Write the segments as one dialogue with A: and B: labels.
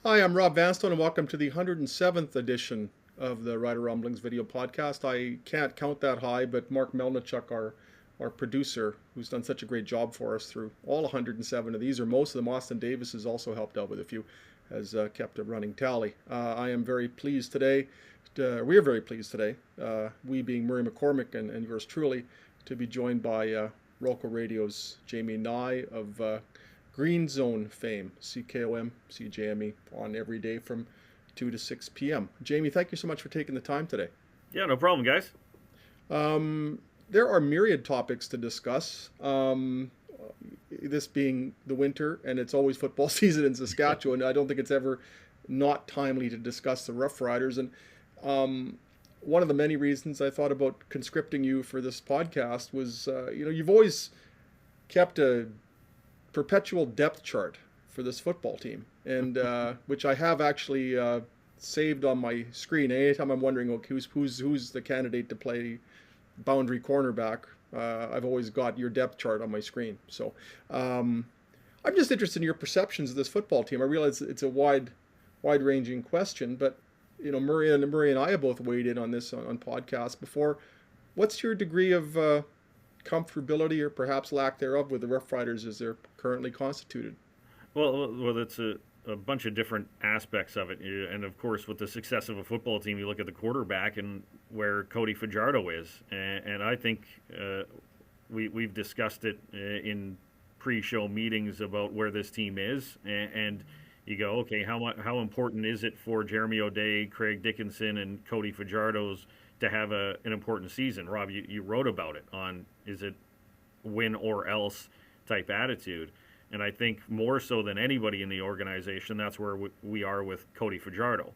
A: Hi, I'm Rob Vanstone, and welcome to the 107th edition of the Rider Rumblings video podcast. I can't count that high, but Mark Melnichuk, our producer, who's done such a great job for us through all 107 of these, or most of them, Austin Davis has also helped out with a few, has kept a running tally. I am very pleased today. We are very pleased today, we being Murray McCormick and yours truly, to be joined by Rolco Radio's Jamie Nye of Green Zone fame, CKOM, CJME, on every day from 2 to 6 p.m. Jamie, thank you so much for taking the time today.
B: Yeah, no problem, guys.
A: There are myriad topics to discuss. This being the winter, and it's always football season in Saskatchewan. I don't think it's ever not timely to discuss the Rough Riders. And one of the many reasons I thought about conscripting you for this podcast was, you've always kept a perpetual depth chart for this football team, and which I have actually saved on my screen. Anytime I'm wondering, okay, who's the candidate to play boundary cornerback, I've always got your depth chart on my screen. So I'm just interested in your perceptions of this football team. I realize it's a wide-ranging question, but Murray and I have both weighed in on this on podcasts before. What's your degree of comfortability, or perhaps lack thereof, with the Rough Riders as they're currently constituted?
B: Well, it's a bunch of different aspects of it, and of course, with the success of a football team, you look at the quarterback and where Cody Fajardo is, and I think we've discussed it in pre-show meetings about where this team is, and you go, okay, how important is it for Jeremy O'Day, Craig Dickinson, and Cody Fajardo's to have an important season? Rob, you wrote about it on, is it win or else type attitude. And I think more so than anybody in the organization, that's where we are with Cody Fajardo.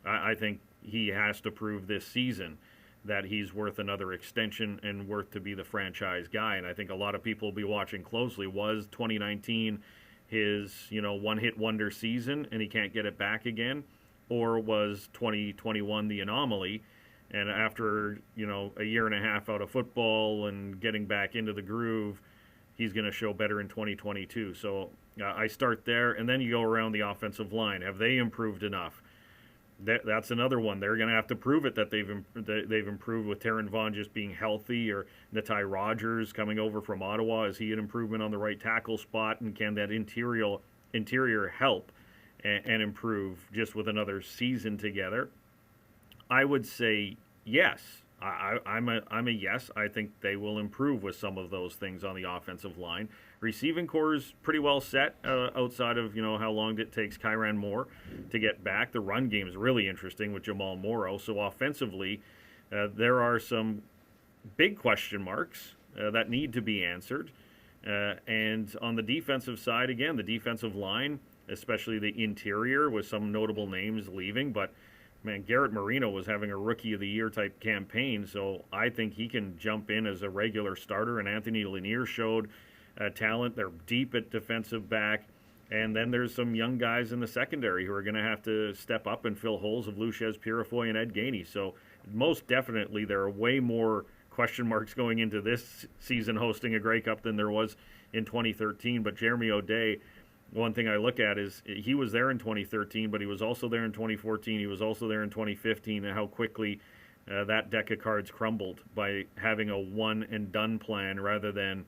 B: I think he has to prove this season that he's worth another extension and worth to be the franchise guy. And I think a lot of people will be watching closely. Was 2019 his one-hit wonder season and he can't get it back again? Or was 2021 the anomaly? And after, a year and a half out of football and getting back into the groove, he's going to show better in 2022. So I start there, and then you go around the offensive line. Have they improved enough? That's another one. They're going to have to prove it that they've improved with Taron Vaughn just being healthy, or Natai Rogers coming over from Ottawa. Is he an improvement on the right tackle spot, and can that interior help and improve just with another season together? I would say yes. I'm a yes. I think they will improve with some of those things on the offensive line. Receiving core is pretty well set outside of how long it takes Kyran Moore to get back. The run game is really interesting with Jamal Morrow. So offensively, there are some big question marks that need to be answered. And on the defensive side, again, the defensive line, especially the interior, with some notable names leaving, but man, Garrett Marino was having a Rookie of the Year type campaign, so I think he can jump in as a regular starter. And Anthony Lanier showed talent. They're deep at defensive back. And then there's some young guys in the secondary who are going to have to step up and fill holes of Luchez Purifoy and Ed Gainey. So most definitely there are way more question marks going into this season hosting a Grey Cup than there was in 2013. But Jeremy O'Day, one thing I look at is he was there in 2013, but he was also there in 2014. He was also there in 2015, and how quickly that deck of cards crumbled by having a one-and-done plan rather than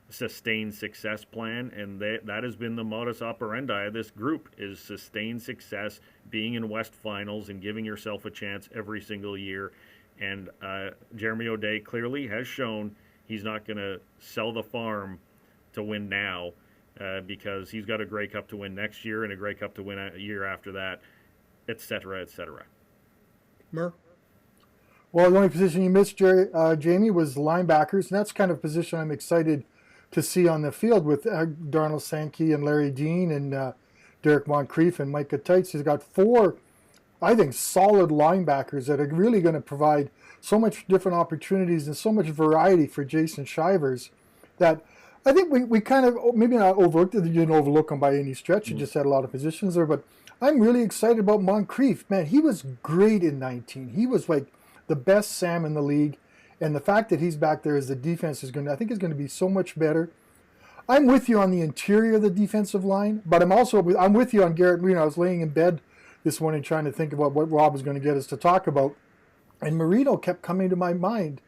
B: sustained success plan. And that has been the modus operandi of this group, is sustained success, being in West Finals, and giving yourself a chance every single year. And Jeremy O'Day clearly has shown he's not going to sell the farm to win now. Because he's got a Grey Cup to win next year and a Grey Cup to win a year after that, et cetera, et cetera.
A: Mur?
C: Well, the only position you missed, Jamie, was linebackers, and that's kind of a position I'm excited to see on the field with Darnell Sankey and Larry Dean and Derek Moncrief and Micah Tights. He's got four, I think, solid linebackers that are really going to provide so much different opportunities and so much variety for Jason Shivers that I think we kind of, maybe not overlooked it. You didn't overlook him by any stretch. You just had a lot of positions there. But I'm really excited about Moncrief. Man, he was great in 19. He was like the best Sam in the league. And the fact that he's back there as the defense is going to, I think, is going to be so much better. I'm with you on the interior of the defensive line, but I'm with you on Garrett Marino. I was laying in bed this morning trying to think about what Rob was going to get us to talk about, and Marino kept coming to my mind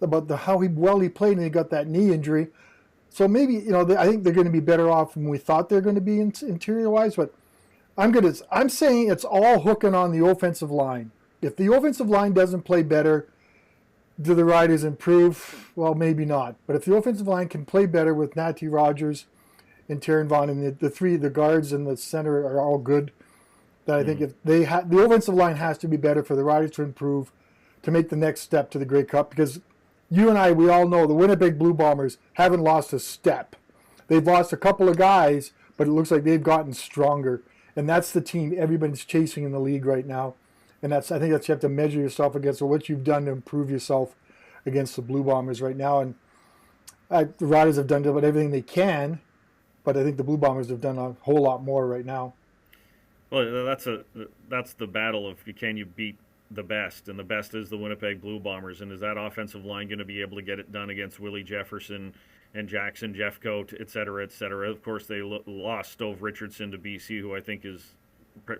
C: about how he played, and he got that knee injury. So maybe I think they're going to be better off than we thought they're going to be interior wise. But I'm saying it's all hooking on the offensive line. If the offensive line doesn't play better, do the Riders improve? Well, maybe not. But if the offensive line can play better with Natty Rogers and Taron Vaughn, and the guards and the center are all good, then I think if the offensive line has to be better for the Riders to improve, to make the next step to the Grey Cup. Because you and we all know the Winnipeg Blue Bombers haven't lost a step. They've lost a couple of guys, but it looks like they've gotten stronger. And that's the team everybody's chasing in the league right now. And I think you have to measure yourself against what you've done to improve yourself against the Blue Bombers right now. And the Riders have done about everything they can, but I think the Blue Bombers have done a whole lot more right now.
B: Well, that's the battle of can you beat the best, and the best is the Winnipeg Blue Bombers. And is that offensive line going to be able to get it done against Willie Jefferson and Jackson Jeffcoat, et cetera, et cetera? Of course, they lost Stove Richardson to BC, who I think is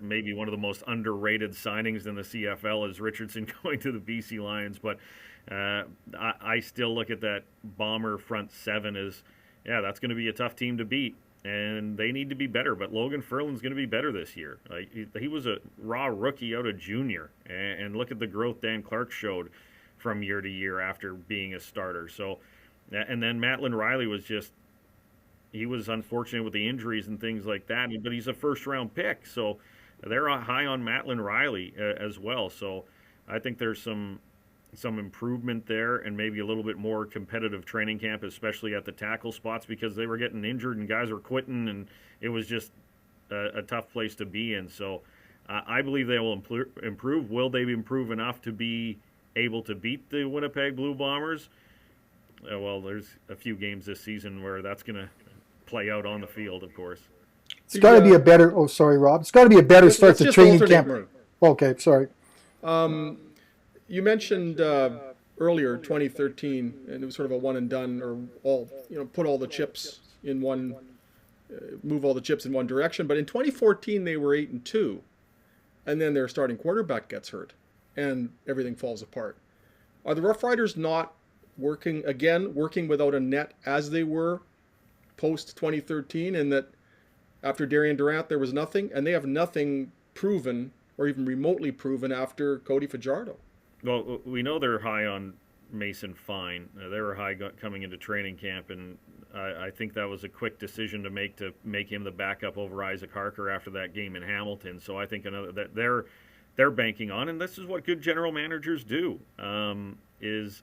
B: maybe one of the most underrated signings in the CFL, is Richardson going to the BC Lions. But I still look at that Bomber front seven as, that's going to be a tough team to beat, and they need to be better. But Logan Ferland's going to be better this year. He was a raw rookie out of junior, and look at the growth Dan Clark showed from year to year after being a starter. So, and then Matlin Riley he was unfortunate with the injuries and things like that, but he's a first-round pick, so they're high on Matlin Riley as well. So I think there's some improvement there, and maybe a little bit more competitive training camp, especially at the tackle spots, because they were getting injured and guys were quitting, and it was just a tough place to be in. So I believe they will improve. Will they improve enough to be able to beat the Winnipeg Blue Bombers? Well, there's a few games this season where that's going to play out on the field, of course.
C: It's got to be a better. Oh, sorry, Rob. It's got to be a better start to training camp. Okay, sorry.
A: You mentioned earlier 2013, and it was sort of a one and done, or put all the chips in one, move all the chips in one direction. But in 2014, they were 8-2, and then their starting quarterback gets hurt, and everything falls apart. Are the Rough Riders not working without a net as they were post 2013, and that after Darian Durant there was nothing, and they have nothing proven or even remotely proven after Cody Fajardo?
B: Well, we know they're high on Mason Fine. They were high coming into training camp, and I think that was a quick decision to make him the backup over Isaac Harker after that game in Hamilton. So I think that they're banking on, and this is what good general managers do, is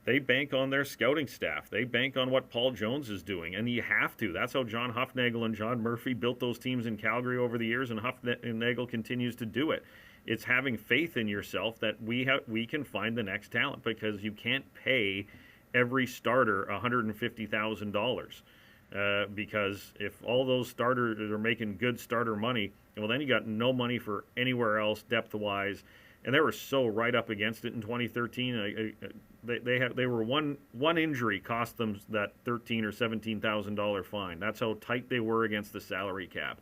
B: they bank on their scouting staff. They bank on what Paul Jones is doing, and you have to. That's how John Huffnagel and John Murphy built those teams in Calgary over the years, and Huffnagel continues to do it. It's having faith in yourself that we can find the next talent, because you can't pay every starter $150,000, because if all those starters are making good starter money, well, then you got no money for anywhere else depth-wise. And they were so right up against it in 2013. They were one injury cost them that $13,000 or $17,000 fine. That's how tight they were against the salary cap.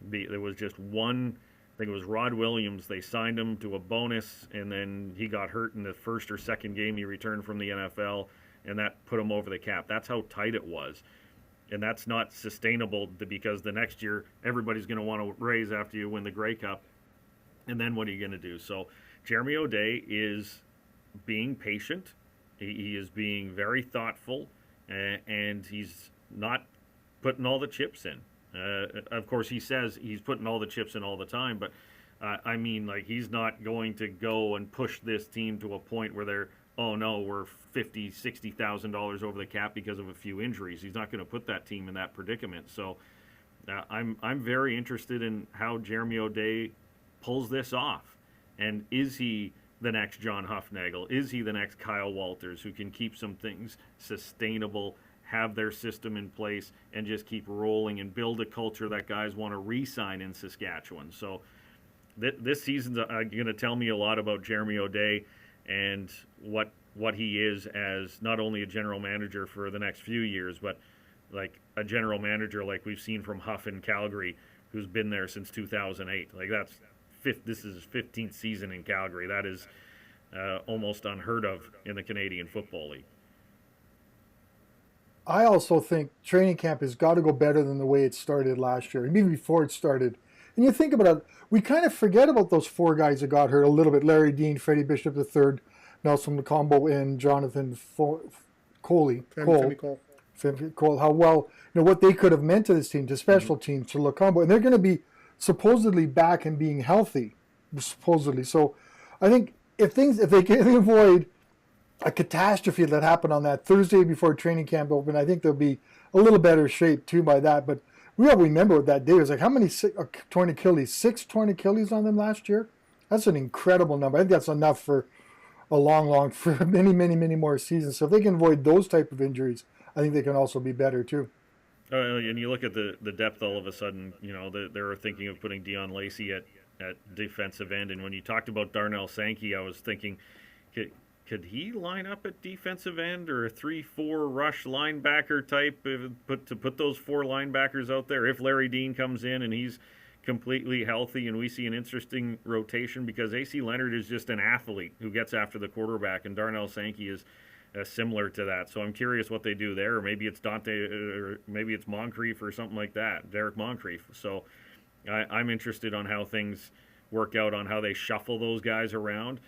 B: There was just one. I think it was Rod Williams. They signed him to a bonus, and then he got hurt in the first or second game he returned from the NFL, and that put him over the cap. That's how tight it was. And that's not sustainable, because the next year everybody's going to want to raise after you win the Grey Cup. And then what are you going to do? So Jeremy O'Day is being patient. He is being very thoughtful, and he's not putting all the chips in. Of course, he says he's putting all the chips in all the time, but I mean, like, he's not going to go and push this team to a point where they're, oh no, we're $50,000, $60,000 over the cap because of a few injuries. He's not going to put that team in that predicament. So I'm very interested in how Jeremy O'Day pulls this off. And is he the next John Huffnagel? Is he the next Kyle Walters, who can keep some things sustainable, have their system in place, and just keep rolling and build a culture that guys want to re-sign in Saskatchewan? So this season's going to tell me a lot about Jeremy O'Day and what he is as not only a general manager for the next few years, but like a general manager like we've seen from Huff in Calgary, who's been there since 2008. Like this is his 15th season in Calgary. That is almost unheard of in the Canadian Football League.
C: I also think training camp has got to go better than the way it started last year, and even before it started. And you think about it, we kind of forget about those four guys that got hurt a little bit: Larry Dean, Freddie Bishop III, Nelson Macombo, and Jonathan Coley. Cole. How well, what they could have meant to this team, to special teams, to Lacombo, and they're going to be supposedly back and being healthy, supposedly. So, I think if they can avoid a catastrophe that happened on that Thursday before training camp opened, I think they'll be a little better shape too by that. But we all remember what that day was like. How many torn Achilles? 6 torn Achilles on them last year? That's an incredible number. I think that's enough for for many, many, many more seasons. So if they can avoid those type of injuries, I think they can also be better too.
B: And you look at the depth all of a sudden, they're thinking of putting Dion Lacey at defensive end. And when you talked about Darnell Sankey, I was thinking, could he line up at defensive end, or a 3-4 rush linebacker type, to put those 4 linebackers out there if Larry Dean comes in and he's completely healthy and we see an interesting rotation? Because AC Leonard is just an athlete who gets after the quarterback, and Darnell Sankey is similar to that. So I'm curious what they do there, or maybe it's Dante, or maybe it's Moncrief or something like that, Derek Moncrief. So I'm interested on how things work out, on how they shuffle those guys around.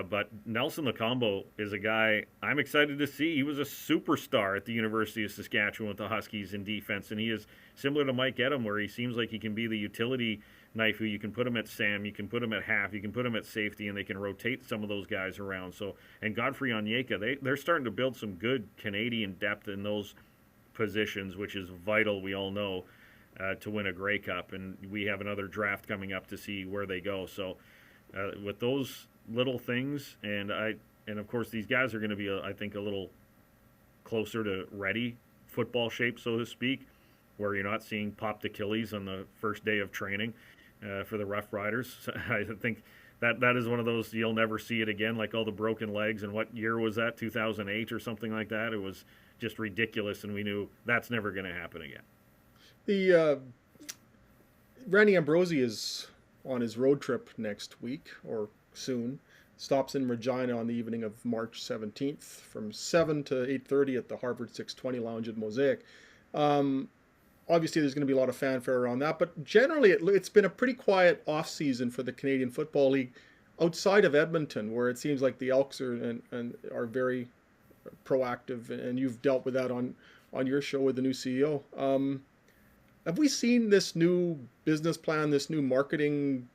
B: But Nelson Lacombo is a guy I'm excited to see. He was a superstar at the University of Saskatchewan with the Huskies in defense, and he is similar to Mike Edem, where he seems like he can be the utility knife who you can put him at Sam, you can put him at half, you can put him at safety, and they can rotate some of those guys around. So, and Godfrey Onyeka, they're starting to build some good Canadian depth in those positions, which is vital, we all know, to win a Grey Cup. And we have another draft coming up to see where they go. So with those little things, and of course these guys are going to be, I think, a little closer to ready football shape, so to speak, where you're not seeing popped Achilles on the first day of training for the Rough Riders. So I think that is one of those you'll never see it again, like all the broken legs. And what year was that? 2008 or something like that. It was just ridiculous, and we knew that's never going to happen again.
A: The Randy Ambrosie is on his road trip next week or soon. Stops in Regina on the evening of March 17th from 7 to 8:30 at the Harvard 620 Lounge at Mosaic. Obviously, there's going to be a lot of fanfare around that, but generally it's been a pretty quiet off-season for the Canadian Football League outside of Edmonton, where it seems like the Elks are very proactive, and you've dealt with that on your show with the new CEO. Have we seen this new business plan, this new marketing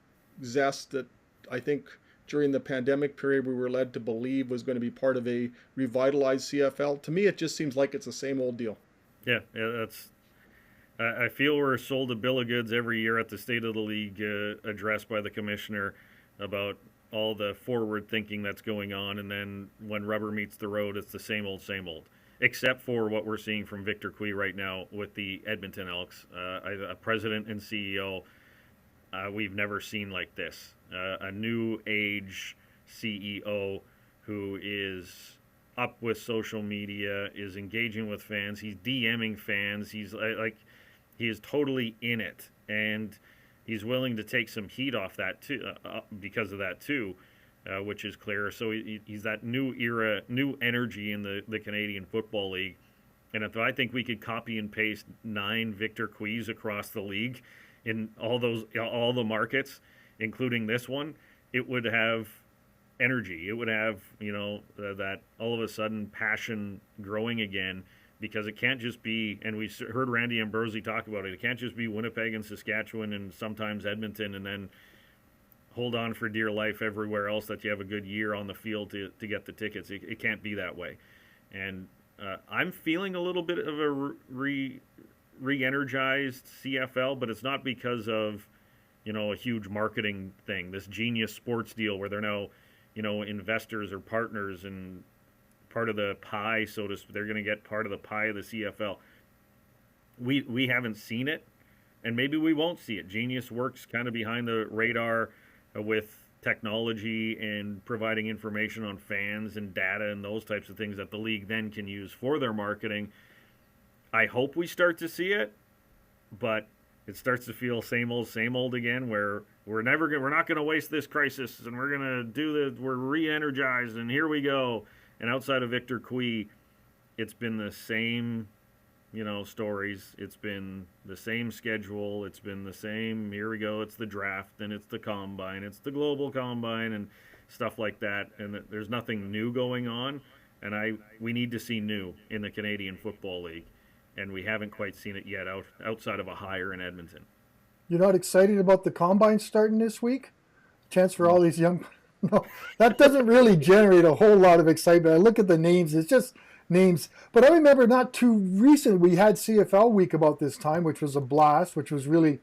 A: zest that I think during the pandemic period we were led to believe was going to be part of a revitalized CFL? To me, it just seems like it's the same old deal.
B: Yeah, that's. I feel we're sold a bill of goods every year at the State of the League address by the commissioner about all the forward thinking that's going on, and then when rubber meets the road, it's the same old, except for what we're seeing from Victor Cui right now with the Edmonton Elks. A president and CEO we've never seen like this. A new age CEO who is up with social media, is engaging with fans, he's DMing fans, he's like, he is totally in it, and he's willing to take some heat off that too, because of that too, which is clear. So he's that new era, new energy in the Canadian Football League. And if I think we could copy and paste 9 Victor Cuis across the league in all the markets, including this one, it would have energy. It would have, that all of a sudden passion growing again. Because it can't just be, and we heard Randy Ambrosie talk about it can't just be Winnipeg and Saskatchewan and sometimes Edmonton, and then hold on for dear life everywhere else that you have a good year on the field to get the tickets. It can't be that way. And I'm feeling a little bit of a re-energized CFL, but it's not because of, a huge marketing thing, this Genius Sports deal where they're now, investors or partners and part of the pie, so to speak. They're going to get part of the pie of the CFL. We haven't seen it, and maybe we won't see it. Genius works kind of behind the radar with technology and providing information on fans and data and those types of things that the league then can use for their marketing. I hope we start to see it, but it starts to feel same old again. Where we're not gonna waste this crisis, and we're gonna we're re-energized, and here we go. And outside of Victor Cui, it's been the same, stories. It's been the same schedule. It's been the same. Here we go. It's the draft, and it's the combine. It's the global combine, and stuff like that. And there's nothing new going on. And we need to see new in the Canadian Football League, and we haven't quite seen it yet outside of a hire in Edmonton.
C: You're not excited about the combine starting this week? Chance for all these young. No, that doesn't really generate a whole lot of excitement. I look at the names; it's just names. But I remember not too recent we had CFL week about this time, which was a blast, which was really,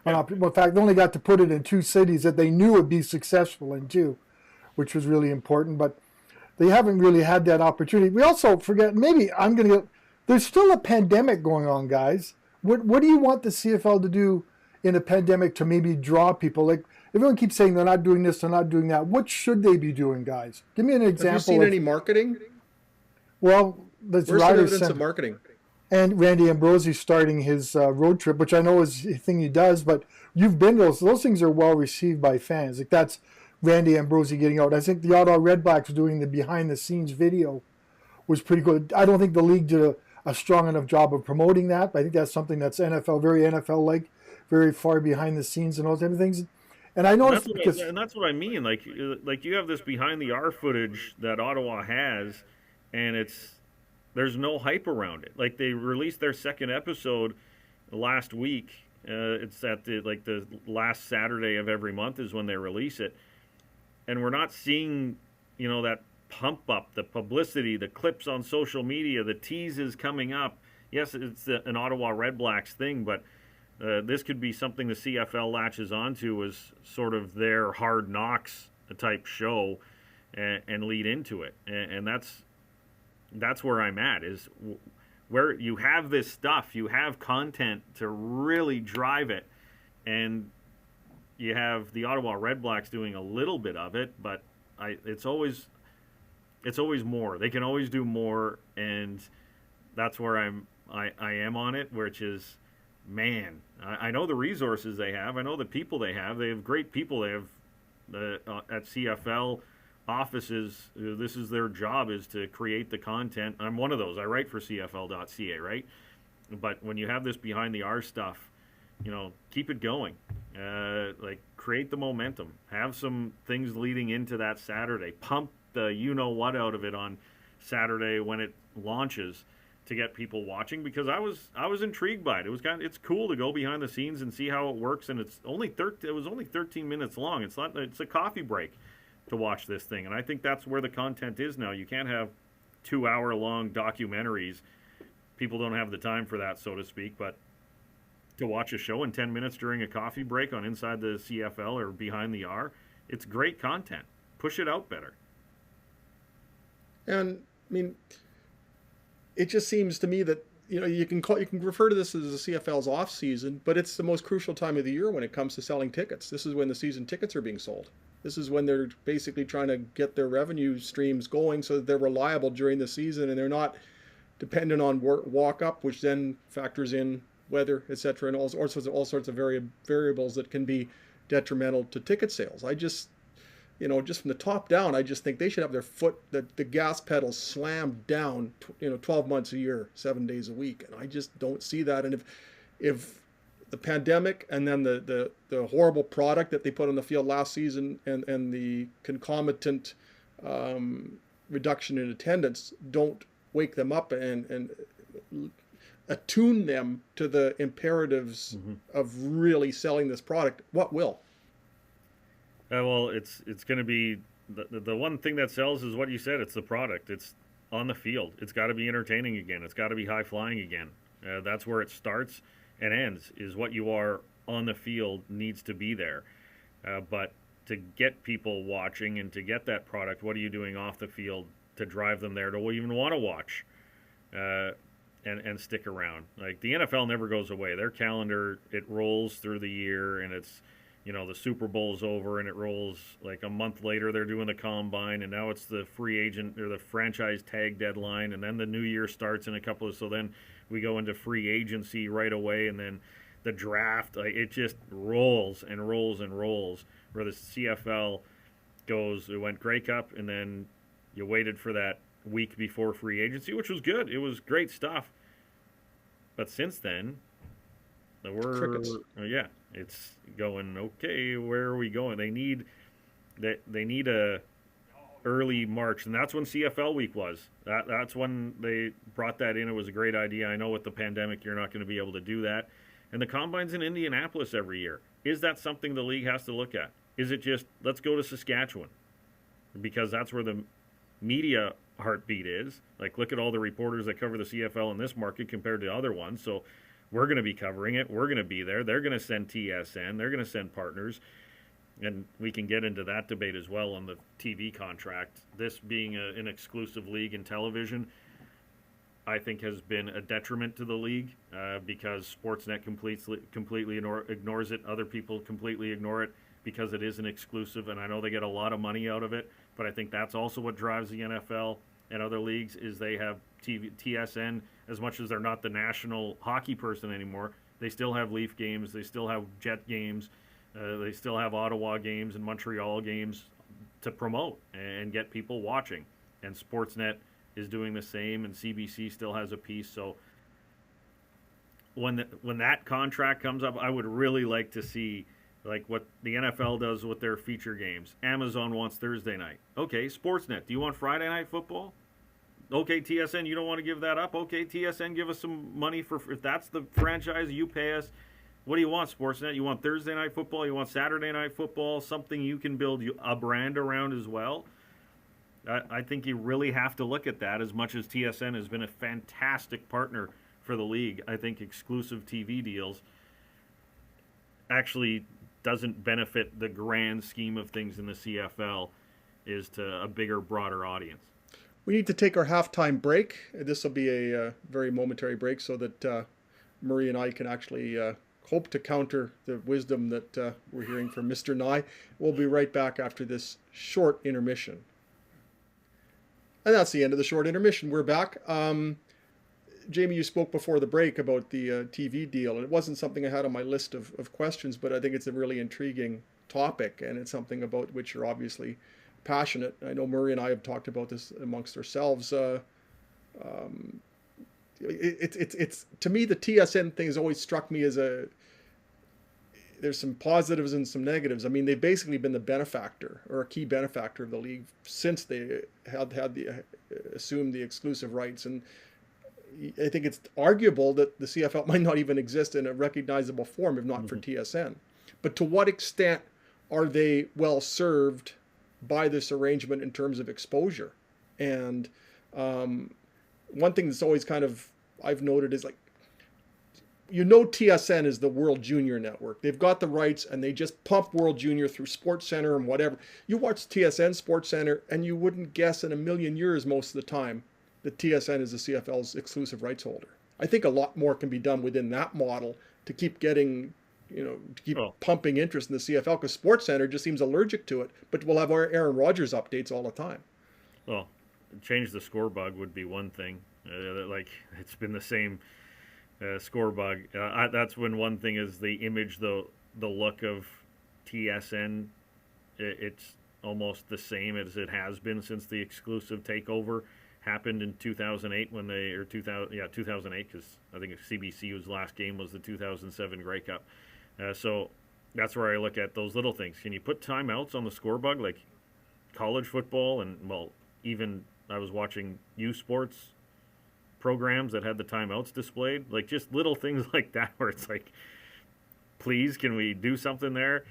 C: in fact, they only got to put it in 2 cities that they knew would be successful in too, which was really important. But they haven't really had that opportunity. We also forget, maybe there's still a pandemic going on, guys. What do you want the CFL to do in a pandemic to maybe draw people? Like, everyone keeps saying they're not doing this, they're not doing that. What should they be doing, guys? Give me an example.
A: Have you seen any marketing?
C: Well, that's
A: Where's the evidence of marketing?
C: And Randy Ambrosi starting his road trip, which I know is a thing he does, but you've been to those things are well received by fans. Like, that's Randy Ambrosi getting out. I think the Ottawa Redblacks doing the behind-the-scenes video was pretty good. I don't think the league did a strong enough job of promoting that. I think that's something that's very NFL-like, very far behind the scenes and all those type of things. And I noticed
B: that's what I mean. Like you have this behind-the-R footage that Ottawa has, and there's no hype around it. Like, they released their second episode last week. It's at the last Saturday of every month is when they release it. And we're not seeing, that pump up, the publicity, the clips on social media, the teases coming up. Yes, it's an Ottawa Redblacks thing, but this could be something the CFL latches onto as sort of their Hard Knocks type show and lead into it. And that's where I'm at, is where you have this stuff, you have content to really drive it, and you have the Ottawa Redblacks doing a little bit of it, but it's always more. They can always do more, and that's where I am on it, which is, man, I know the resources they have. I know the people they have. They have great people. They have at CFL offices. This is their job, is to create the content. I'm one of those. I write for CFL.ca, right? But when you have this behind the R stuff, keep it going. Create the momentum. Have some things leading into that Saturday. Pump the what out of it on Saturday when it launches to get people watching, because I was intrigued by it. It's cool to go behind the scenes and see how it works, and it was only 13 minutes long. It's a coffee break to watch this thing, and I think that's where the content is now. You can't have 2-hour-long documentaries. People don't have the time for that, so to speak, but to watch a show in 10 minutes during a coffee break on Inside the CFL or Behind the R, it's great content. Push it out better.
A: And I mean, it just seems to me that you can refer to this as the CFL's off season, but it's the most crucial time of the year when it comes to selling tickets. This is when the season tickets are being sold. This is when they're basically trying to get their revenue streams going so that they're reliable during the season and they're not dependent on walk up, which then factors in weather, etc., and all sorts of variables that can be detrimental to ticket sales. I just, just from the top down, I just think they should have their foot, the gas pedal slammed down, 12 months a year, 7 days a week, and I just don't see that. And if the pandemic and then the horrible product that they put on the field last season and the concomitant reduction in attendance don't wake them up and attune them to the imperatives of really selling this product, what will?
B: Well, it's going to be the one thing that sells is what you said. It's the product. It's on the field. It's got to be entertaining again. It's got to be high flying again. That's where it starts and ends. Is what you are on the field needs to be there. But to get people watching and to get that product, what are you doing off the field to drive them there to even want to watch? And stick around. Like, the NFL never goes away. Their calendar, it rolls through the year, and it's, the Super Bowl's over, and it rolls like a month later. They're doing the combine, and now it's the free agent or the franchise tag deadline, and then the new year starts in a couple of. So then we go into free agency right away, and then the draft. Like, it just rolls and rolls and rolls. Where the CFL goes, it went Grey Cup, and then you waited for that week before free agency, which was good. It was great stuff. But since then,
A: Crickets.
B: yeah, it's going, okay, where are we going? They need a early March, and that's when CFL week was. That's when they brought that in. It was a great idea. I know with the pandemic you're not going to be able to do that. And the combine's in Indianapolis every year. Is that something the league has to look at? Is it just, let's go to Saskatchewan? Because that's where the media heartbeat is. Like, look at all the reporters that cover the CFL in this market compared to other ones. So we're going to be covering it. We're going to be there. They're going to send TSN. They're going to send partners. And we can get into that debate as well on the TV contract. This being an exclusive league in television, I think has been a detriment to the league because Sportsnet completely ignores it. Other people completely ignore it because it is an exclusive, and I know they get a lot of money out of it, but I think that's also what drives the NFL and other leagues is they have TSN, as much as they're not the national hockey person anymore, they still have Leaf games, they still have Jet games, they still have Ottawa games and Montreal games to promote and get people watching. And Sportsnet is doing the same, and CBC still has a piece. So when that contract comes up, I would really like to see like what the NFL does with their feature games. Amazon wants Thursday night. Okay, Sportsnet, do you want Friday night football? Okay, TSN, you don't want to give that up? Okay, TSN, give us some money for if that's the franchise you pay us. What do you want, Sportsnet? You want Thursday night football? You want Saturday night football? Something you can build a brand around as well? I think you really have to look at that. As much as TSN has been a fantastic partner for the league, I think exclusive TV deals actually doesn't benefit the grand scheme of things in the CFL is to a bigger, broader audience.
A: We need to take our halftime break. This will be a very momentary break so that Murray and I can actually hope to counter the wisdom that we're hearing from Mr. Nye. We'll be right back after this short intermission. And that's the end of the short intermission. We're back. Jamie, you spoke before the break about the TV deal, and it wasn't something I had on my list of questions, but I think it's a really intriguing topic, and it's something about which you're obviously passionate. I know Murray and I have talked about this amongst ourselves. It's to me, the TSN thing has always struck me as there's some positives and some negatives. I mean, they've basically been the benefactor or a key benefactor of the league since they had assumed the exclusive rights. And I think it's arguable that the CFL might not even exist in a recognizable form if not for TSN. But to what extent are they well served by this arrangement in terms of exposure? And one thing that's always kind of I've noted is like, TSN is the World Junior Network. They've got the rights and they just pump World Junior through Sports Center and whatever. You watch TSN Sports Center and you wouldn't guess in a million years most of the time that TSN is the CFL's exclusive rights holder. I think a lot more can be done within that model to keep getting, to keep pumping interest in the CFL, because Sports Center just seems allergic to it. But we'll have our Aaron Rodgers updates all the time.
B: Well, change the score bug would be one thing. Like, it's been the same score bug. That's when one thing is the image, the look of TSN. It's almost the same as it has been since the exclusive takeover happened in 2008 2008, because I think CBC's last game was the 2007 Grey Cup. So that's where I look at those little things. Can you put timeouts on the score bug, like college football? And well, even I was watching U Sports programs that had the timeouts displayed, like just little things like that where it's like, please, can we do something there?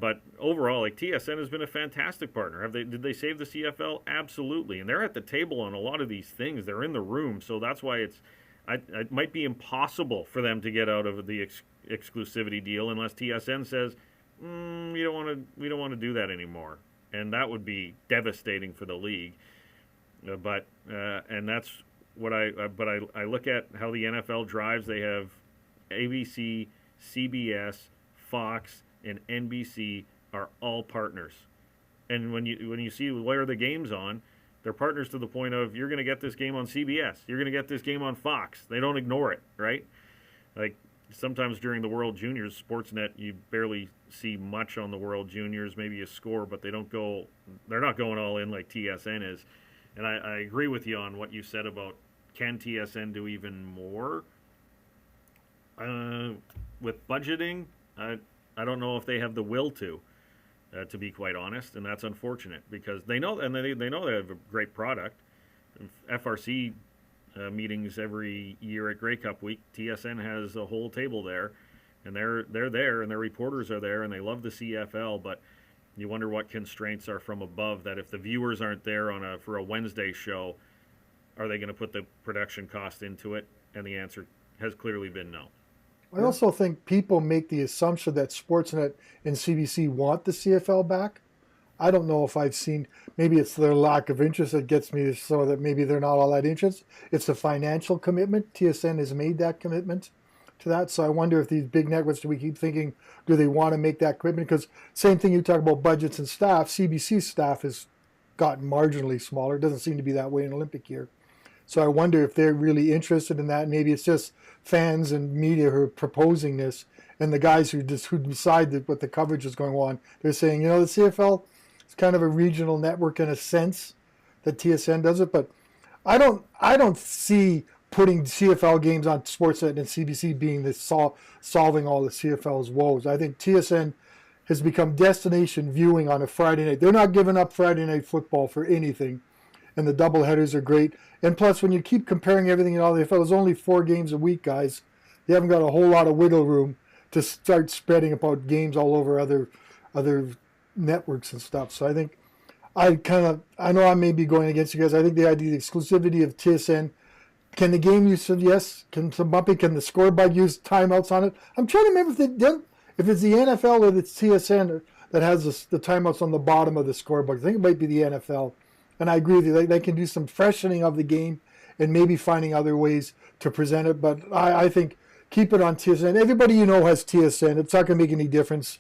B: But overall, like, TSN has been a fantastic partner. Did they save the CFL? Absolutely. And they're at the table on a lot of these things. They're in the room. So that's why it might be impossible for them to get out of the exclusivity deal unless TSN says, we don't want to do that anymore. And that would be devastating for the league. And that's what I look at how the NFL drives. They have ABC, CBS, Fox, and NBC are all partners. And when you see where the game's on, They're partners to the point of you're going to get this game on CBS. You're going to get this game on Fox. They don't ignore it, right? Like sometimes during the World Juniors, Sportsnet, you barely see much on the World Juniors, maybe a score, but they're not going all in like TSN is. And I agree with you on what you said about can TSN do even more? With budgeting, I don't know if they have the will to be quite honest, and that's unfortunate because they know they know they have a great product. FRC meetings every year at Grey Cup week. TSN has a whole table there, and they're there, and their reporters are there, and they love the CFL. But you wonder what constraints are from above. That if the viewers aren't there for a Wednesday show, are they going to put the production cost into it? And the answer has clearly been no.
C: I also think people make the assumption that Sportsnet and CBC want the CFL back. I don't know if I've seen, maybe it's their lack of interest that gets me so that maybe they're not all that interested. It's a financial commitment. TSN has made that commitment to that. So I wonder if these big networks, do we keep thinking, do they want to make that commitment? Because same thing you talk about budgets and staff, CBC's staff has gotten marginally smaller. It doesn't seem to be that way in Olympic year. So I wonder if they're really interested in that. Maybe it's just fans and media who are proposing this, and the guys who decide what the coverage is going on. They're saying, the CFL is kind of a regional network in a sense that TSN does it, but I don't see putting CFL games on Sportsnet and CBC being the solving all the CFL's woes. I think TSN has become destination viewing on a Friday night. They're not giving up Friday night football for anything. And the doubleheaders are great. And plus, when you keep comparing everything and all, if it was only 4 games a week, guys, you haven't got a whole lot of wiggle room to start spreading about games all over other networks and stuff. So I think I know I may be going against you guys. I think the idea, the exclusivity of TSN, can the game use, yes, can the scoreboard use timeouts on it? I'm trying to remember if it's the NFL or it's TSN that has the timeouts on the bottom of the scoreboard. I think it might be the NFL. And I agree with you. They can do some freshening of the game and maybe finding other ways to present it. But I think keep it on TSN. Everybody has TSN. It's not going to make any difference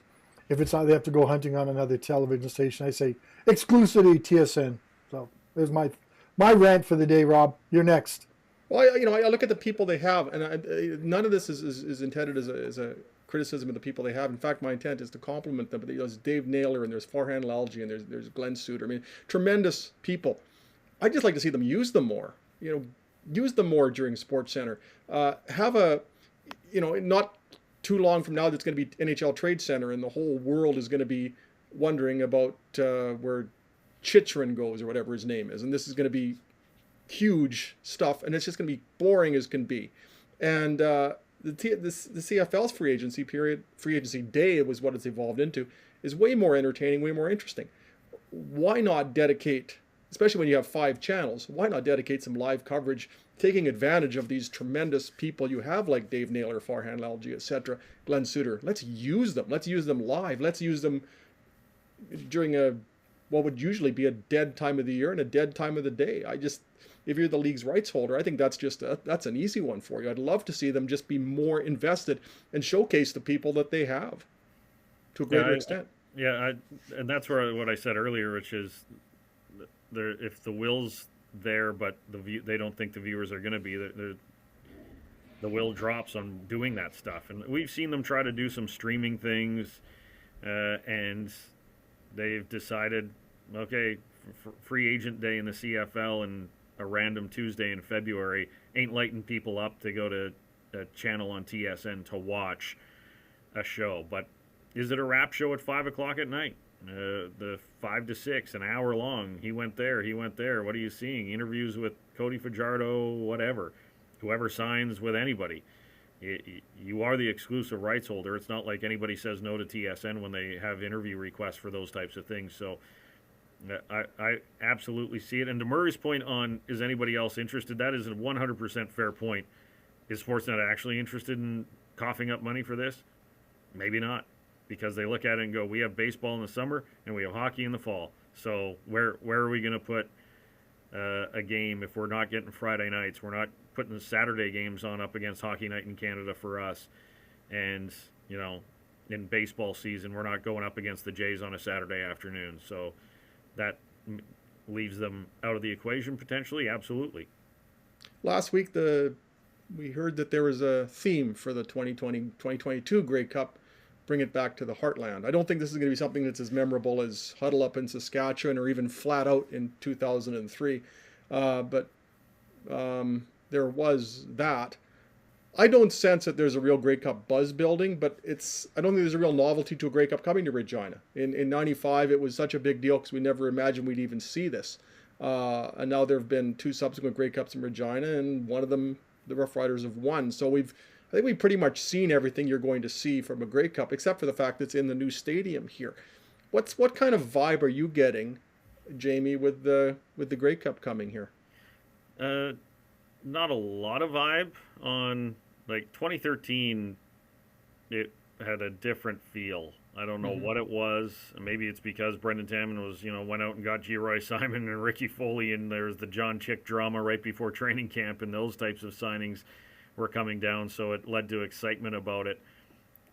C: if it's not. They have to go hunting on another television station. I say exclusivity TSN. So there's my rant for the day, Rob. You're next.
A: Well, I look at the people they have, and none of this is intended as a criticism of the people they have. In fact, my intent is to compliment them. But there's Dave Naylor, and there's Farhan Lalji, and there's Glenn Suter. I mean, tremendous people. I'd just like to see them use them more. Use them more during Sports Center. Have not too long from now, that's going to be NHL Trade Center, and the whole world is going to be wondering about where Chychrun goes or whatever his name is, and this is going to be huge stuff, and it's just going to be boring as can be. And the CFL's free agency day was what it's evolved into, is way more entertaining, way more interesting. Why not dedicate, especially when you have 5 channels, why not dedicate some live coverage, taking advantage of these tremendous people you have like Dave Naylor, Farhan Lalji, etc., Glenn Suter. Let's use them. Let's use them live. Let's use them during what would usually be a dead time of the year and a dead time of the day. If you're the league's rights holder, I think that's that's an easy one for you. I'd love to see them just be more invested and showcase the people that they have to a greater extent.
B: And that's what I said earlier, which is if the will's there, but they don't think the viewers are going to be, the will drops on doing that stuff. And we've seen them try to do some streaming things, and they've decided, okay, free agent day in the CFL and a random Tuesday in February ain't lighting people up to go to a channel on TSN to watch a show. But is it a rap show at 5 o'clock at night? The 5 to 6, an hour long. He went there. What are you seeing? Interviews with Cody Fajardo, whatever. Whoever signs with anybody. You are the exclusive rights holder. It's not like anybody says no to TSN when they have interview requests for those types of things. So I absolutely see it. And to Murray's point on, is anybody else interested? That is a 100% fair point. Is Sportsnet actually interested in coughing up money for this? Maybe not, because they look at it and go, we have baseball in the summer and we have hockey in the fall. So where are we going to put a game if we're not getting Friday nights? We're not putting the Saturday games on up against Hockey Night in Canada for us. And, in baseball season, we're not going up against the Jays on a Saturday afternoon. So that leaves them out of the equation potentially? Absolutely.
A: Last week, we heard that there was a theme for the 2022 Grey Cup. Bring it back to the heartland. I don't think this is going to be something that's as memorable as Huddle Up in Saskatchewan or even Flat Out in 2003. But there was that. I don't sense that there's a real Grey Cup buzz building, but I don't think there's a real novelty to a Grey Cup coming to Regina. In 95, it was such a big deal because we never imagined we'd even see this. And now there have been 2 subsequent Grey Cups in Regina, and one of them the Rough Riders have won. So I think we've pretty much seen everything you're going to see from a Grey Cup, except for the fact that it's in the new stadium here. What kind of vibe are you getting, Jamie, with the Grey Cup coming here?
B: Not a lot of vibe on, like, 2013. It had a different feel. I don't know what it was. Maybe it's because Brendan Tammon went out and got G. Simon and Ricky Foley, and there's the John Chick drama right before training camp, and those types of signings were coming down, so it led to excitement about it.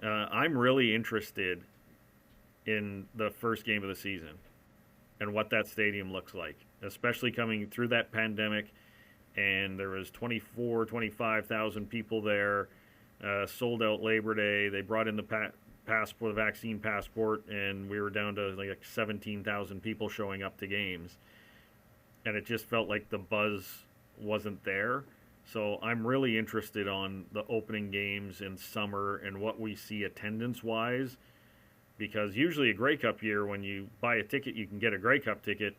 B: I'm really interested in the first game of the season and what that stadium looks like, especially coming through that pandemic, and there was 25,000 people there, sold out Labor Day. They brought in the vaccine passport, and we were down to like 17,000 people showing up to games, and it just felt like the buzz wasn't there. So I'm really interested on the opening games in summer and what we see attendance wise, because usually a Grey Cup year, when you buy a ticket, you can get a Grey Cup ticket.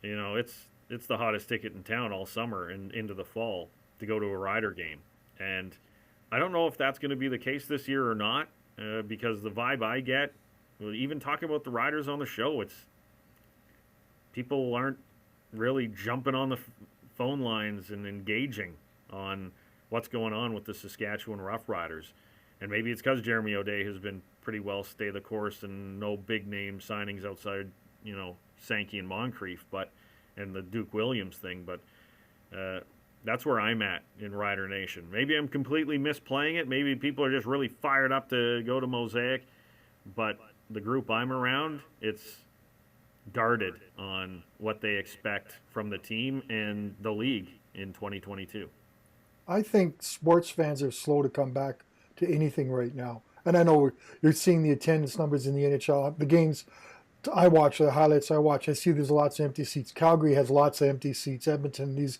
B: It's the hottest ticket in town all summer and into the fall to go to a Rider game, and I don't know if that's going to be the case this year or not. Because the vibe I get, even talking about the Riders on the show, it's people aren't really jumping on the phone lines and engaging on what's going on with the Saskatchewan Rough Riders. And maybe it's because Jeremy O'Day has been pretty well stay the course and no big name signings outside, Sankey and Moncrief, and the Duke Williams thing. But that's where I'm at in Rider Nation. Maybe I'm completely misplaying it. Maybe people are just really fired up to go to Mosaic. But the group I'm around, it's guarded on what they expect from the team and the league in 2022.
C: I think sports fans are slow to come back to anything right now. And I know you're seeing the attendance numbers in the NHL. The games I watch, the highlights I watch, I see there's lots of empty seats. Calgary has lots of empty seats. Edmonton, these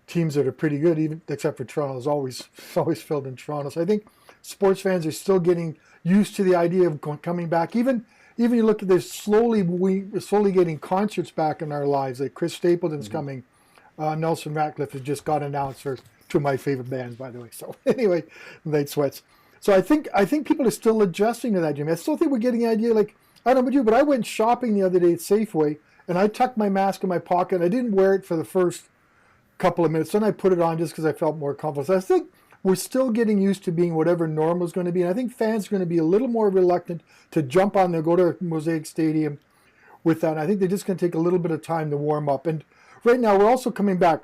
C: teams that are pretty good, even except for Toronto, is always filled in Toronto. So I think sports fans are still getting used to the idea of coming back. Even you look at this, we're slowly getting concerts back in our lives. Like Chris Stapleton's coming. Nelson Ratcliffe has just got announced for 2 of my favorite bands, by the way. So anyway, Night Sweats. So I think people are still adjusting to that, Jimmy. I still think we're getting the idea, like, I don't know about you, but I went shopping the other day at Safeway, and I tucked my mask in my pocket, and I didn't wear it for the first couple of minutes. Then I put it on just because I felt more comfortable. So I think we're still getting used to being whatever normal is going to be. And I think fans are going to be a little more reluctant to jump on there, go to Mosaic Stadium with that. And I think they're just going to take a little bit of time to warm up. And right now, we're also coming back,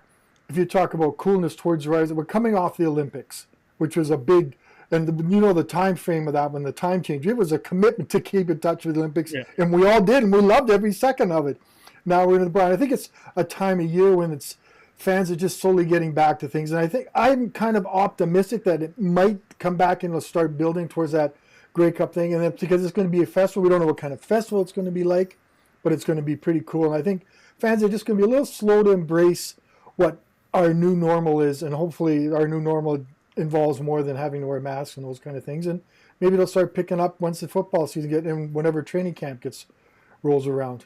C: if you talk about coolness towards the Riders, we're coming off the Olympics, which was a big, and the time frame of that when the time change, it was a commitment to keep in touch with the Olympics. Yeah. And we all did, and we loved every second of it. Now we're in the Brian. I think it's a time of year when fans are just slowly getting back to things. And I think I'm kind of optimistic that it might come back and it'll start building towards that Grey Cup thing. And that's because it's going to be a festival. We don't know what kind of festival it's going to be like, but it's going to be pretty cool. And I think fans are just going to be a little slow to embrace what our new normal is. And hopefully our new normal involves more than having to wear masks and those kind of things. And maybe they'll start picking up once the football season gets in, whenever training camp rolls around.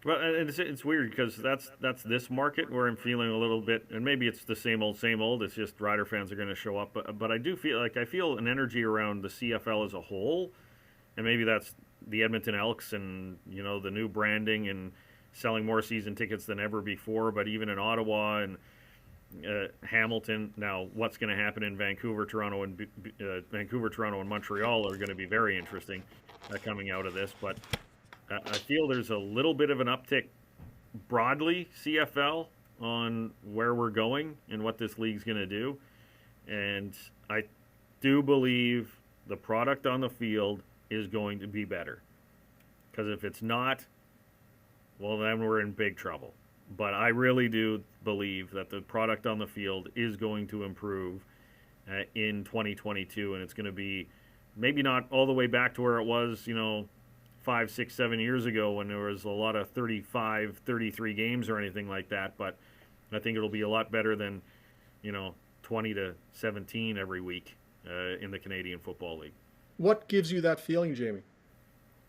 B: Well, and it's weird because that's this market where I'm feeling a little bit, and maybe it's the same old. It's just Rider fans are going to show up, but I do feel an energy around the CFL as a whole, and maybe that's the Edmonton Elks and the new branding and selling more season tickets than ever before. But even in Ottawa and Hamilton, now what's going to happen in Vancouver, Toronto, and Montreal are going to be very interesting coming out of this, but. I feel there's a little bit of an uptick broadly, CFL, on where we're going and what this league's going to do. And I do believe the product on the field is going to be better. Because if it's not, well, then we're in big trouble. But I really do believe that the product on the field is going to improve in 2022, and it's going to be maybe not all the way back to where it was, 5, 6, 7 years ago when there was a lot of 35, 33 games or anything like that. But I think it'll be a lot better than, 20 to 17 every week in the Canadian Football League.
A: What gives you that feeling, Jamie?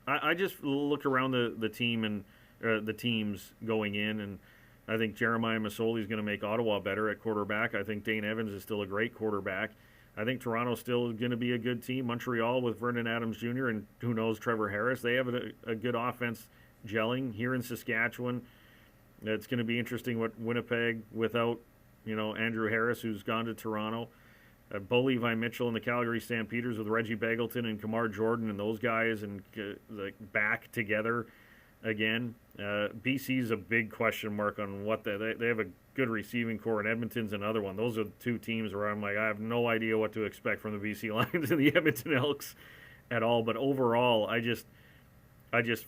B: I just look around the team and the teams going in, and I think Jeremiah Masoli is going to make Ottawa better at quarterback. I think Dane Evans is still a great quarterback. I think Toronto's still going to be a good team. Montreal with Vernon Adams Jr. and who knows, Trevor Harris. They have a good offense gelling here in Saskatchewan. It's going to be interesting what Winnipeg without, Andrew Harris, who's gone to Toronto. Bo Levi Mitchell and the Calgary Stampeders with Reggie Begelton and Kamar Jordan and those guys and back together again. BC's a big question mark on what they have a good receiving core, and Edmonton's another one. Those are two teams where I'm like, I have no idea what to expect from the BC Lions and the Edmonton Elks at all. But overall, I just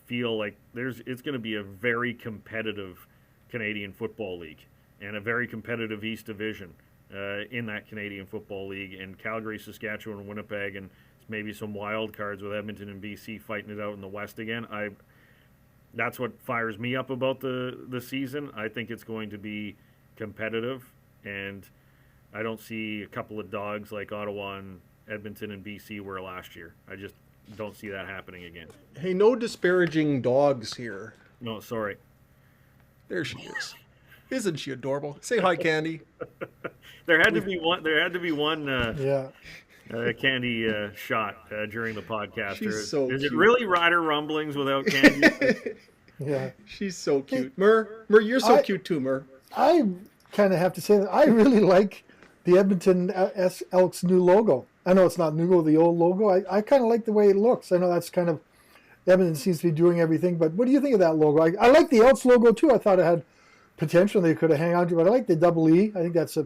B: feel like it's going to be a very competitive Canadian Football League and a very competitive East Division in that Canadian Football League, and Calgary, Saskatchewan, and Winnipeg, and maybe some wild cards with Edmonton and BC fighting it out in the West again. That's what fires me up about the season. I think it's going to be competitive, and I don't see a couple of dogs like Ottawa and Edmonton and BC were last year. I just don't see that happening again.
A: Hey, no disparaging dogs here.
B: No, sorry.
A: There she is. Isn't she adorable? Say hi, Candy.
B: There had to be one.
C: Yeah.
B: Candy shot during the podcast.
A: She's so
B: is
A: cute.
B: it really Rider Rumblings without Candy?
C: Yeah.
A: She's so cute. Mur, you're so cute too, Mur.
C: I kind of have to say that I really like the Edmonton Elks new logo. I know it's not new, the old logo. I kind of like the way it looks. I know that's kind of, Edmonton seems to be doing everything, but what do you think of that logo? I like the Elks logo too. I thought it had potential they could have hang on to, but I like the double E. I think that's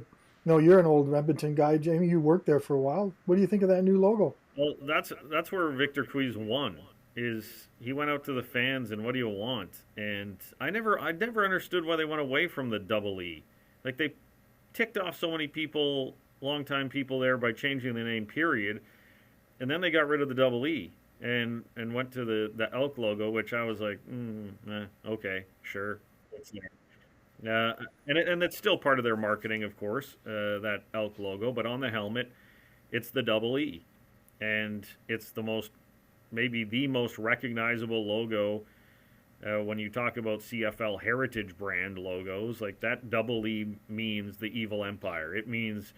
C: you're an old Edmonton guy, Jamie. You worked there for a while. What do you think of that new logo?
B: Well, that's where Victor Quiz won. Is he went out to the fans and what do you want? And I never understood why they went away from the double E. Like they ticked off so many people, longtime people there by changing the name, period. And then they got rid of the double E and went to the elk logo, which I was like, okay, sure. It's there. And it's still part of their marketing, of course, that elk logo. But on the helmet, it's the double E. And it's maybe the most recognizable logo when you talk about CFL heritage brand logos. Like that double E means the evil empire. It means,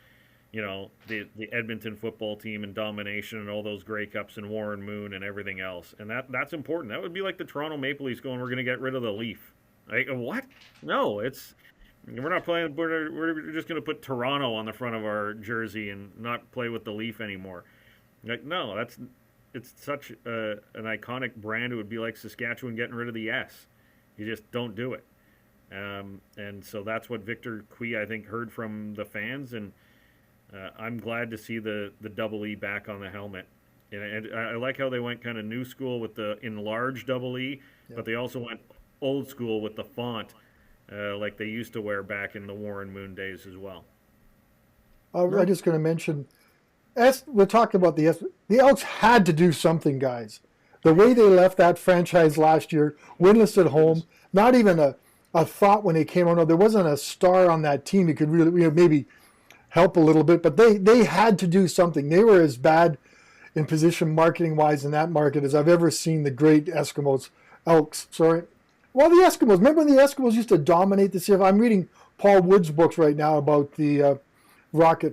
B: the Edmonton football team and domination and all those Grey Cups and Warren Moon and everything else. And that's important. That would be like the Toronto Maple Leafs going, we're going to get rid of the Leaf. Like, what? No, we're not playing. We're just going to put Toronto on the front of our jersey and not play with the Leaf anymore. Like, no, it's such an iconic brand. It would be like Saskatchewan getting rid of the S. You just don't do it. And so that's what Victor Cui, I think, heard from the fans. And I'm glad to see the double E back on the helmet. And I like how they went kind of new school with the enlarged double E, but they also went old school with the font like they used to wear back in the Warren Moon days as well.
C: I'm just going to mention, we're talking about the Elks had to do something, guys. The way they left that franchise last year, winless at home, not even a thought when they came on. There wasn't a star on that team who could really maybe help a little bit, but they had to do something. They were as bad in position marketing-wise in that market as I've ever seen the great Elks. Well, the Eskimos. Remember when the Eskimos used to dominate the CFL? I'm reading Paul Wood's books right now about the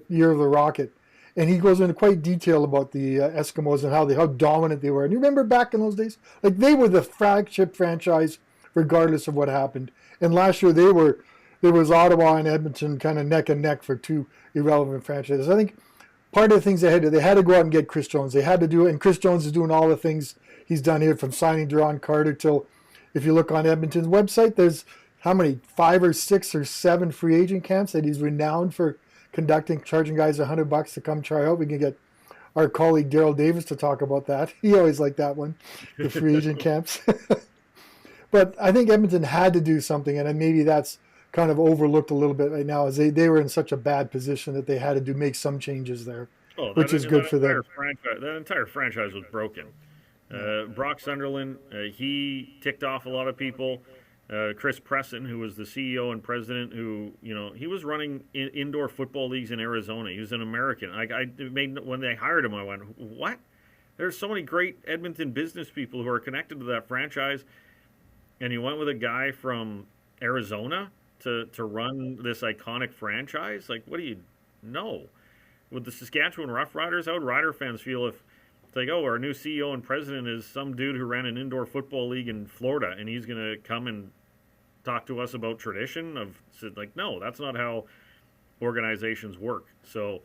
C: Year of the Rocket, and he goes into quite detail about the Eskimos and how dominant they were. And you remember back in those days? Like, they were the flagship franchise regardless of what happened. And last year there was Ottawa and Edmonton kind of neck and neck for two irrelevant franchises. I think part of the things they had to go out and get Chris Jones. They had to do it, and Chris Jones is doing all the things he's done here, from signing Duron Carter till, if you look on Edmonton's website, there's how many, 5 or 6 or 7 free agent camps that he's renowned for conducting, charging guys $100 to come try out. We can get our colleague Daryl Davis to talk about that. He always liked that one, the free agent camps. But I think Edmonton had to do something, and maybe that's kind of overlooked a little bit right now, as they were in such a bad position that they had to make some changes there,
B: Oh,
C: which is good for them.
B: that entire franchise was broken. Brock Sunderland, he ticked off a lot of people. Chris Preston, who was the CEO and president, who he was running indoor football leagues in Arizona. He was an American. When they hired him, I went, "What? There's so many great Edmonton business people who are connected to that franchise, and you went with a guy from Arizona to run this iconic franchise? Like, what do you know?" With the Saskatchewan Roughriders, how would Rider fans feel if it's like, oh, our new CEO and president is some dude who ran an indoor football league in Florida, and he's going to come and talk to us about tradition? Like, no, that's not how organizations work. So,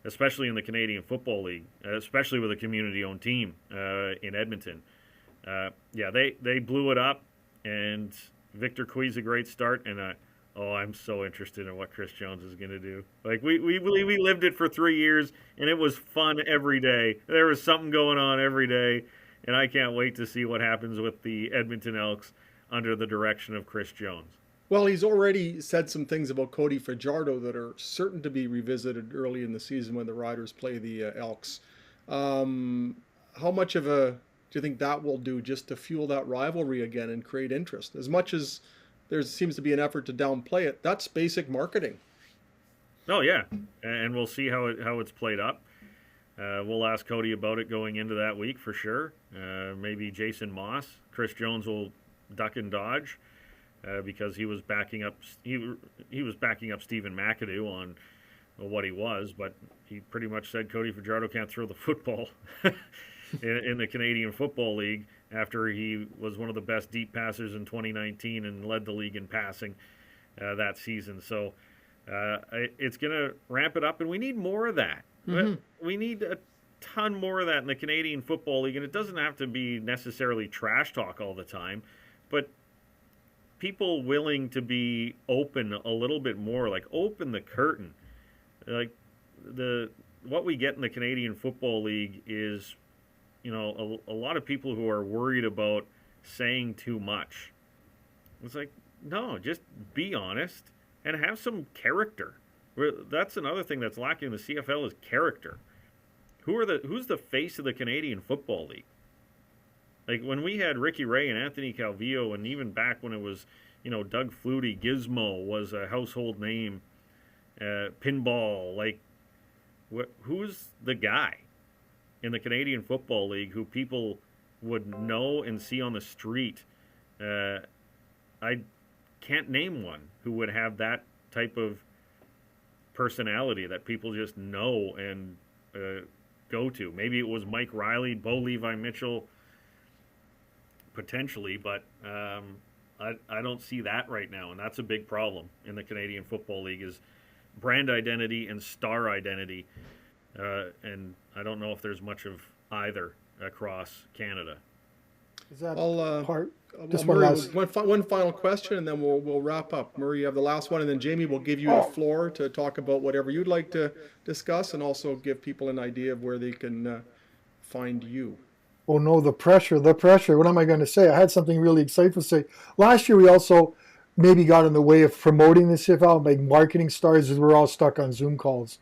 B: especially in the Canadian Football League, especially with a community-owned team in Edmonton. They blew it up, and Victor Cui's a great start, and I'm so interested in what Chris Jones is going to do. Like, we lived it for 3 years, and it was fun every day. There was something going on every day, and I can't wait to see what happens with the Edmonton Elks under the direction of Chris Jones.
A: Well, he's already said some things about Cody Fajardo that are certain to be revisited early in the season when the Riders play the Elks. How much of do you think that will do just to fuel that rivalry again and create interest? As much as there seems to be an effort to downplay it, that's basic marketing.
B: Oh, yeah, and we'll see how it's played up. We'll ask Cody about it going into that week for sure. Maybe Jason Moss. Chris Jones will duck and dodge because he was backing up Stephen McAdoo on what he was, but he pretty much said Cody Fajardo can't throw the football in the Canadian Football League after he was one of the best deep passers in 2019 and led the league in passing that season. So it's going to ramp it up, and we need more of that. Mm-hmm. We need a ton more of that in the Canadian Football League, and it doesn't have to be necessarily trash talk all the time, but people willing to be open a little bit more, like open the curtain. Like what we get in the Canadian Football League is, a lot of people who are worried about saying too much. It's like, no, just be honest and have some character. That's another thing that's lacking in the CFL is character. Who's the face of the Canadian Football League? Like when we had Ricky Ray and Anthony Calvillo, and even back when it was, Doug Flutie, Gizmo was a household name, Pinball. Like, who's the guy in the Canadian Football League who people would know and see on the street? I can't name one who would have that type of personality that people just know and go to. Maybe it was Mike Riley, Bo Levi Mitchell, potentially, but I don't see that right now, and that's a big problem in the Canadian Football League is brand identity and star identity, and I don't know if there's much of either across Canada.
C: Is that
A: part?
C: Just
A: Murray, one final question, and then we'll wrap up. Murray, you have the last one, and then Jamie will give you the floor to talk about whatever you'd like to discuss, and also give people an idea of where they can find you.
C: Oh no, the pressure. What am I going to say? I had something really exciting to say. Last year we also maybe got in the way of promoting the CFL, like marketing stars, as we're all stuck on Zoom calls.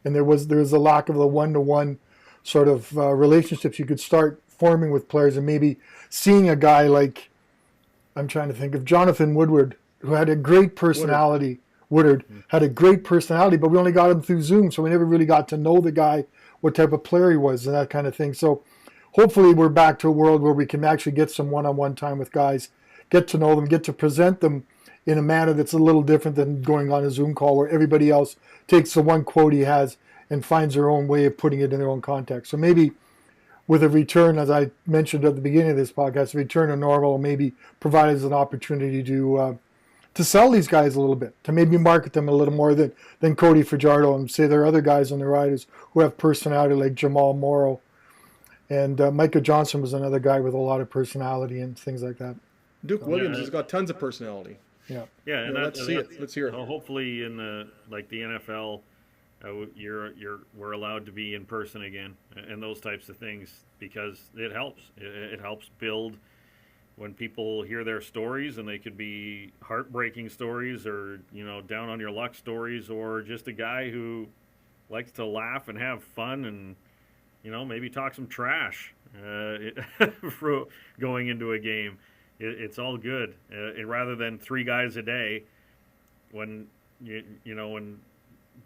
C: And there was a lack of the one-to-one sort of relationships you could start forming with players, and maybe seeing a guy like, I'm trying to think of Jonathan Woodward, who had a great personality. Woodard had a great personality, but we only got him through Zoom, so we never really got to know the guy, what type of player he was, and that kind of thing. So hopefully we're back to a world where we can actually get some one-on-one time with guys, get to know them, get to present them in a manner that's a little different than going on a Zoom call where everybody else takes the one quote he has and finds their own way of putting it in their own context. So maybe with a return, as I mentioned at the beginning of this podcast, a return to normal maybe provide us an opportunity to sell these guys a little bit, to maybe market them a little more than Cody Fajardo, and say there are other guys on the Riders who have personality like Jamal Morrow. And Micah Johnson was another guy with a lot of personality and things like that.
A: Duke Williams has got tons of personality.
B: Yeah, and
A: let's see it. Let's hear it.
B: Hopefully, in the NFL, we're allowed to be in person again, and those types of things, because it helps. It helps build when people hear their stories, and they could be heartbreaking stories or, down on your luck stories, or just a guy who likes to laugh and have fun and, maybe talk some trash for going into a game. It's all good. Rather than 3 guys a day, when when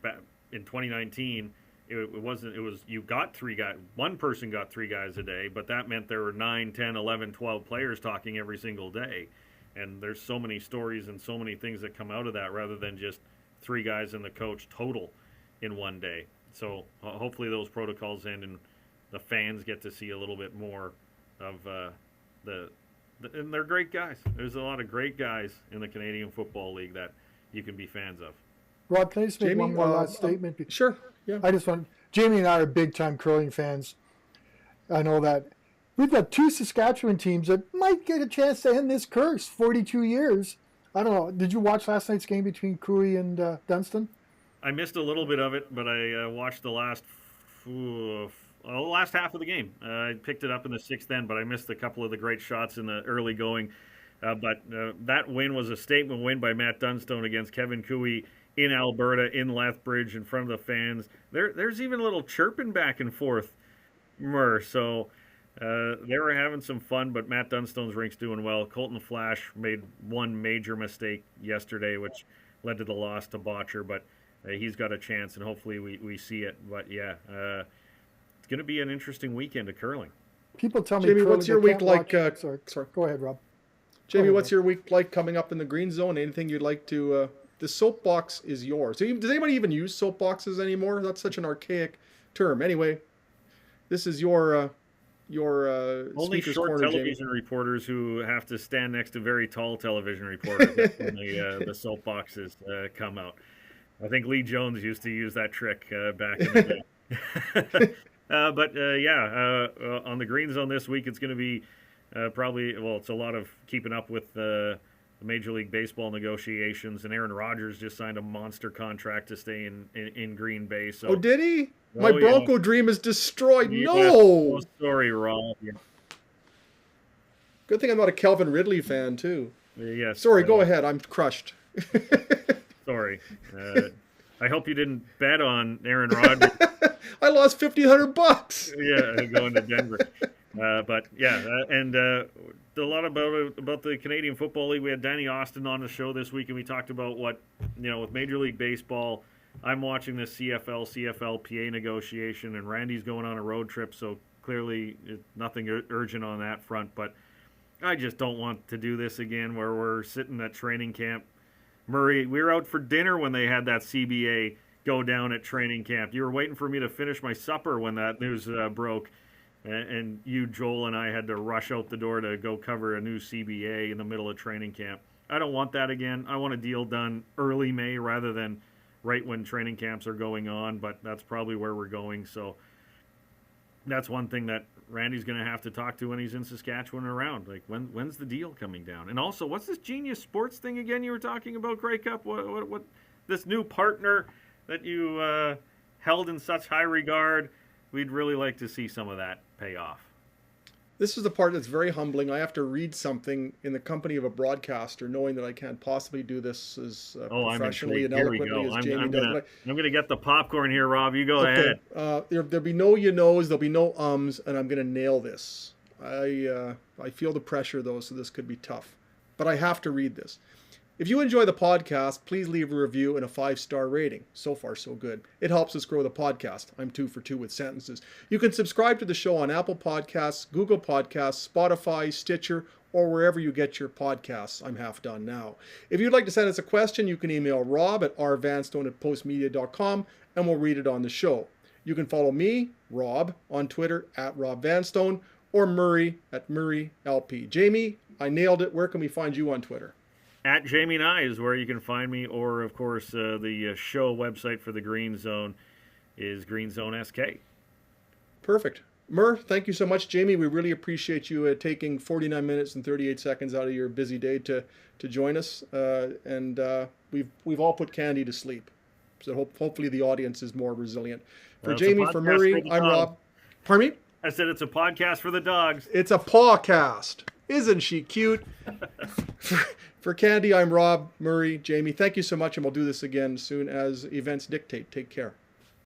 B: back in 2019 it wasn't. It was you got 3 guys. One person got 3 guys a day, but that meant there were 9, 10, 11, 12 players talking every single day. And there's so many stories and so many things that come out of that, rather than just 3 guys and the coach total in one day. So hopefully those protocols end and the fans get to see a little bit more of and they're great guys. There's a lot of great guys in the Canadian Football League that you can be fans of.
C: Rob, can I just make one more last statement?
A: Sure. Yeah.
C: Jamie and I are big-time curling fans. I know that. We've got 2 Saskatchewan teams that might get a chance to end this curse, 42 years. I don't know. Did you watch last night's game between Cooey and Dunstan?
B: I missed a little bit of it, but I watched the last half of the game. I picked it up in the 6th end, but I missed a couple of the great shots in the early going. But that win was a statement win by Matt Dunstone against Kevin Cooey in Alberta, in Lethbridge, in front of the fans. There's even a little chirping back and forth, Murr. So they were having some fun, but Matt Dunstone's rink's doing well. Colton Flash made one major mistake yesterday, which led to the loss to Botcher, but he's got a chance, and hopefully we see it. But, yeah, it's going to be an interesting weekend of curling.
C: People tell me,
A: Jamie, what's your week like?
C: Sorry, go ahead, Rob.
A: Jamie, what's your week like coming up in the green zone? Anything you'd like to... the soapbox is yours. Does anybody even use soapboxes anymore? That's such an archaic term. Anyway, this is your
B: only
A: speaker's
B: short
A: corner,
B: television
A: Jamie.
B: Reporters who have to stand next to very tall television reporters when the soapboxes come out. I think Lee Jones used to use that trick back in the day. On the green zone this week, it's going to be it's a lot of keeping up with the Major League Baseball negotiations, and Aaron Rodgers just signed a monster contract to stay in Green Bay. So,
A: oh, did he? My Bronco dream is destroyed.
B: Yeah.
A: No.
B: Oh, sorry, Rob. Yeah.
A: Good thing I'm not a Calvin Ridley fan, too.
B: Yes.
A: Sorry, go ahead. I'm crushed.
B: Sorry. I hope you didn't bet on Aaron Rodgers.
A: I lost $1,500.
B: Yeah, going to Denver. A lot about the Canadian Football League. We had Danny Austin on the show this week, and we talked about what, with Major League Baseball. I'm watching this CFL-PA negotiation, and Randy's going on a road trip, so clearly nothing urgent on that front. But I just don't want to do this again where we're sitting at training camp. Murray, we were out for dinner when they had that CBA go down at training camp. You were waiting for me to finish my supper when that news broke. And you, Joel, and I had to rush out the door to go cover a new CBA in the middle of training camp. I don't want that again. I want a deal done early May rather than right when training camps are going on, but that's probably where we're going. So that's one thing that Randy's going to have to talk to when he's in Saskatchewan and around. Like, when's the deal coming down? And also, what's this Genius Sports thing again you were talking about, Grey Cup? What this new partner that you held in such high regard? We'd really like to see some of that pay off.
A: This is the part that's very humbling. I have to read something in the company of a broadcaster, knowing that I can't possibly do this as professionally and eloquently as Jamie does.
B: I'm going to get the popcorn here, Rob. You go ahead.
A: There'll be no you-knows, there'll be no ums, and I'm going to nail this. I feel the pressure, though, so this could be tough. But I have to read this. If you enjoy the podcast, please leave a review and a 5-star rating. So far, so good. It helps us grow the podcast. I'm 2 for 2 with sentences. You can subscribe to the show on Apple Podcasts, Google Podcasts, Spotify, Stitcher, or wherever you get your podcasts. I'm half done now. If you'd like to send us a question, you can email Rob at rvanstone@postmedia.com, and we'll read it on the show. You can follow me, Rob, on Twitter at Rob Vanstone, or Murray at MurrayLP. Jamie, I nailed it. Where can we find you on Twitter?
B: At Jamie Nye is where you can find me, or, of course, the show website for the Green Zone is Green Zone SK.
A: Perfect. Murr, thank you so much. Jamie, we really appreciate you taking 49 minutes and 38 seconds out of your busy day to join us. We've all put Candy to sleep. So hopefully the audience is more resilient. For Jamie, for Murray, I'm Rob. Pardon me?
B: I said it's a podcast for the dogs.
A: It's a pawcast. Isn't she cute? For Candy, I'm Rob, Murray, Jamie. Thank you so much, and we'll do this again soon as events dictate. Take care.